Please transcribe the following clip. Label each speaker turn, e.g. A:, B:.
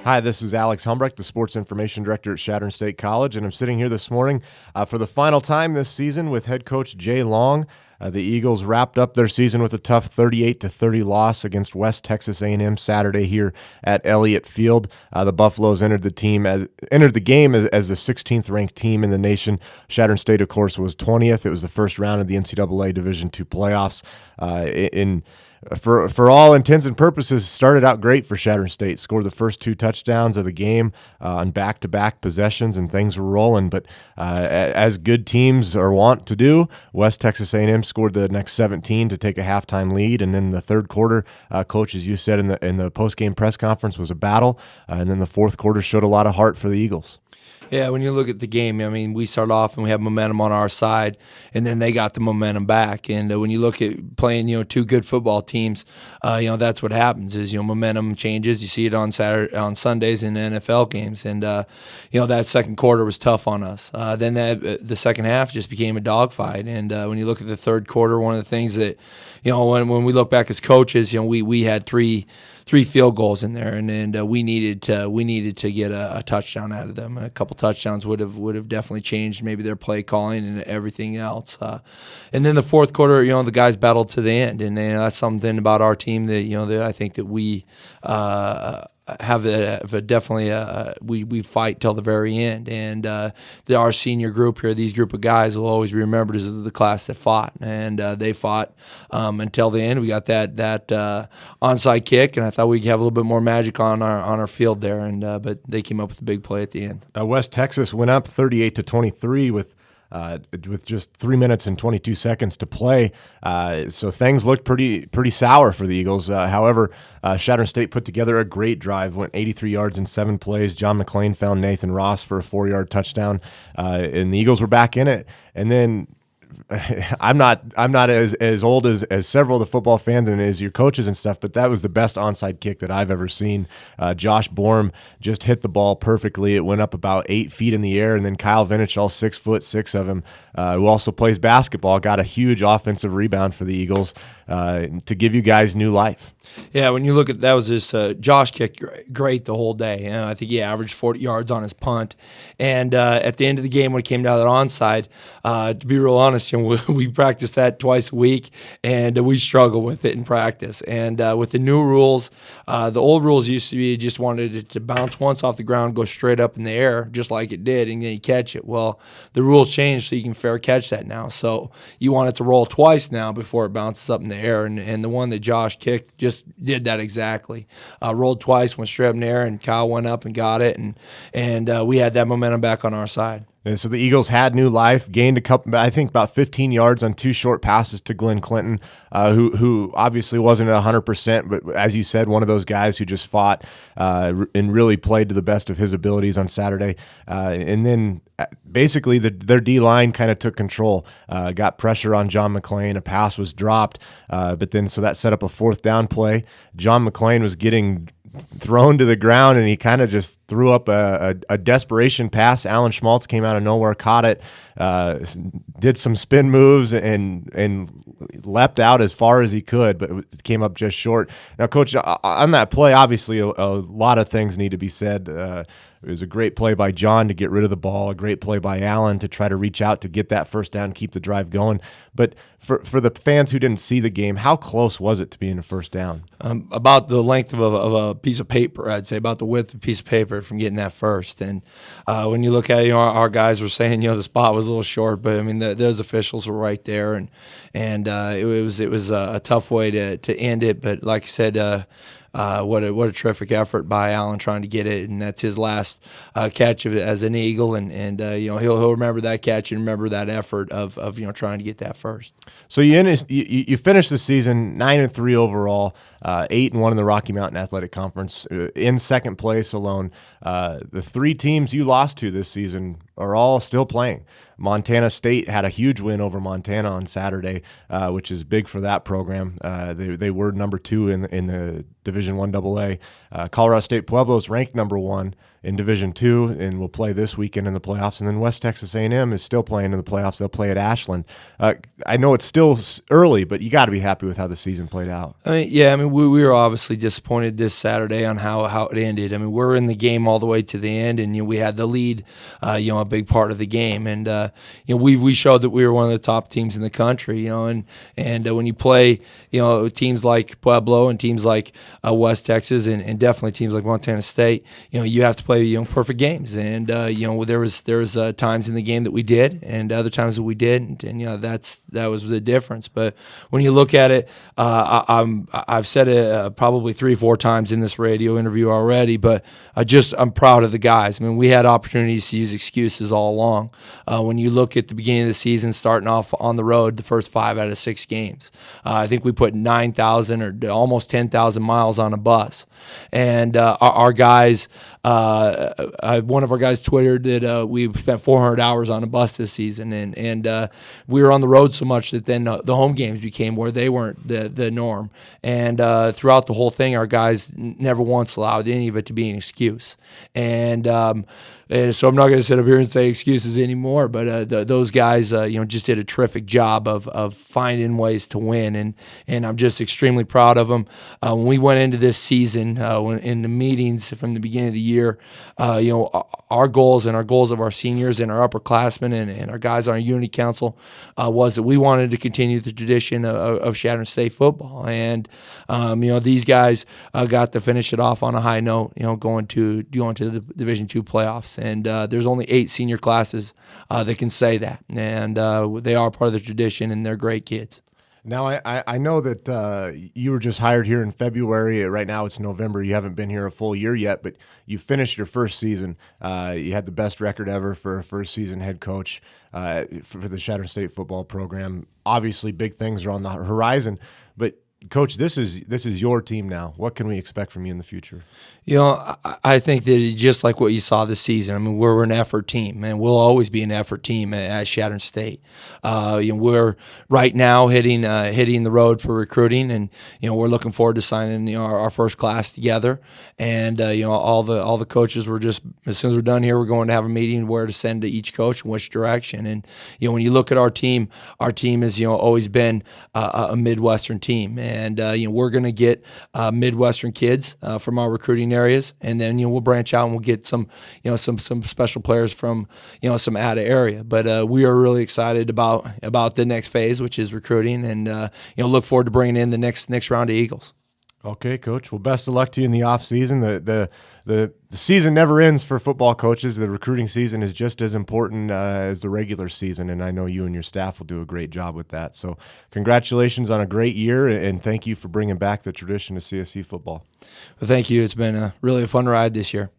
A: Hi, this is Alex Helmbrecht, the Sports Information Director at Chadron State College, and I'm sitting here this morning for the final time this season with head coach Jay Long. The Eagles wrapped up their season with a tough 38-30 loss against West Texas A&M Saturday here at Elliott Field. The Buffaloes entered the game as the 16th ranked team in the nation. Chadron State, of course, was 20th. It was the first round of the NCAA Division II playoffs. For all intents and purposes, started out great for Chadron State. Scored the first 2 touchdowns of the game on back-to-back possessions, and things were rolling. But as good teams are wont to do, West Texas A&M scored the next 17 to take a halftime lead, and then the third quarter, Coach, as you said in the post-game press conference, was a battle, and then the fourth quarter showed a lot of heart for the Eagles.
B: Yeah, when you look at the game, I mean, we start off and we have momentum on our side, and then they got the momentum back. And when you look at playing, 2 good football teams, that's what happens is, momentum changes. You see it on Sundays in NFL games, and that second quarter was tough on us. Then the second half just became a dogfight. And when you look at the third quarter, one of the things that, when we look back as coaches, we had three field goals in there, and we needed to get a touchdown out of them. A couple touchdowns would have definitely changed maybe their play calling and everything else. And then the fourth quarter, the guys battled to the end, and that's something about our team that that I think that we have definitely we fight till the very end, and our senior group here, these group of guys will always be remembered as the class that fought, and they fought until the end. We got that onside kick, and I thought we'd have a little bit more magic on our field there, and but they came up with a big play at the end.
A: West Texas went up 38-23 with just 3 minutes and 22 seconds to play. So things looked pretty sour for the Eagles. However, Chadron State put together a great drive, went 83 yards in 7 plays. John McClain found Nathan Ross for a 4-yard touchdown, and the Eagles were back in it. And then I'm not as old as several of the football fans and as your coaches and stuff, but that was the best onside kick that I've ever seen. Josh Borm just hit the ball perfectly. It went up about 8 feet in the air, and then Kyle Vinich, all 6'6" of him, who also plays basketball, got a huge offensive rebound for the Eagles to give you guys new life.
B: Yeah, when you look at that, was just Josh kicked great the whole day. I think he averaged 40 yards on his punt. And at the end of the game, when it came down to that onside, to be real honest, we practiced that twice a week, and we struggle with it in practice. And with the new rules, the old rules used to be you just wanted it to bounce once off the ground, go straight up in the air, just like it did, and then you catch it. Well, the rules changed so you can fair catch that now. So you want it to roll twice now before it bounces up in the air. And the one that Josh kicked just did that exactly. Rolled twice, went straight up in the air, and Kyle went up and got it, and we had that momentum back on our side.
A: And so the Eagles had new life, gained about 15 yards on 2 short passes to Glenn Clinton, who obviously wasn't at 100%, but as you said, one of those guys who just fought and really played to the best of his abilities on Saturday. And then basically their D-line kind of took control, got pressure on John McClain. A pass was dropped, but then so that set up a 4th down play. John McClain was getting thrown to the ground, and he kind of just threw up a desperation pass. Alan Schmaltz came out of nowhere, caught it, did some spin moves, and leapt out as far as he could, but it came up just short. Now, Coach, on that play, obviously a lot of things need to be said. It was a great play by John to get rid of the ball, a great play by Allen to try to reach out to get that first down, keep the drive going. But for the fans who didn't see the game, how close was it to being a first down?
B: About the length of a piece of paper, I'd say, about the width of a piece of paper from getting that first. And when you look at it, our guys were saying, the spot was a little short, but I mean, those officials were right there, and it was a tough way to end it. But like I said, what a terrific effort by Allen trying to get it, and that's his last catch of it as an Eagle, and he'll remember that catch and remember that effort of trying to get that first.
A: So you finished the season 9-3 overall, 8-1 in the Rocky Mountain Athletic Conference, in second place alone. The 3 teams you lost to this season are all still playing. Montana State had a huge win over Montana on Saturday, which is big for that program. They were number 2 in the Division I AA. Colorado State Pueblo is ranked number 1 in Division II and will play this weekend in the playoffs. And then West Texas A&M is still playing in the playoffs. They'll play at Ashland. I know it's still early, but you got to be happy with how the season played out.
B: We were obviously disappointed this Saturday on how it ended. I mean, we're in the game all the way to the end, and we had the lead, a big part of the game, and we showed that we were one of the top teams in the country, and when you play, teams like Pueblo and teams like West Texas, and definitely teams like Montana State, you have to play perfect games, and there was times in the game that we did, and other times that we didn't, and that was the difference. But when you look at it, I've said it probably 3-4 times in this radio interview already, but I'm proud of the guys. I mean, we had opportunities to use excuses all along. When you look at the beginning of the season, starting off on the road, the first 5 out of 6 games, I think we put 9,000 or almost 10,000 miles on a bus, and our guys. One of our guys twittered that we spent 400 hours on a bus this season, and we were on the road so much that then the home games became where they weren't the norm. And throughout the whole thing, our guys never once allowed any of it to be an excuse. And so I'm not going to sit up here and say excuses anymore, but those guys, just did a terrific job of finding ways to win, and I'm just extremely proud of them. When we went into this season, in the meetings from the beginning of the year, our goals and our goals of our seniors and our upperclassmen and our guys on our unity council was that we wanted to continue the tradition of Chadron State football, and these guys got to finish it off on a high note, going to the Division II playoffs. And there's only 8 senior classes that can say that, and they are part of the tradition, and they're great kids.
A: Now, I know that you were just hired here in February. Right now it's November. You haven't been here a full year yet, but you finished your first season. You had the best record ever for a first-season head coach for the Chadron State football program. Obviously, big things are on the horizon, but Coach, this is your team now. What can we expect from you in the future?
B: I think that just like what you saw this season, I mean, we're an effort team, and we'll always be an effort team at Chadron State. We're right now hitting the road for recruiting, and we're looking forward to signing our first class together. And all the coaches were just, as soon as we're done here, we're going to have a meeting where to send to each coach in which direction. And when you look at our team has always been a Midwestern team, and we're going to get Midwestern kids from our recruiting areas, and then we'll branch out and we'll get some special players from some out of area. But we are really excited about the next phase, which is recruiting, and look forward to bringing in the next round of Eagles.
A: Okay, Coach. Well, best of luck to you in the off season. The season never ends for football coaches. The recruiting season is just as important as the regular season, and I know you and your staff will do a great job with that. So congratulations on a great year, and thank you for bringing back the tradition of CSC football.
B: Well, thank you. It's been really a fun ride this year.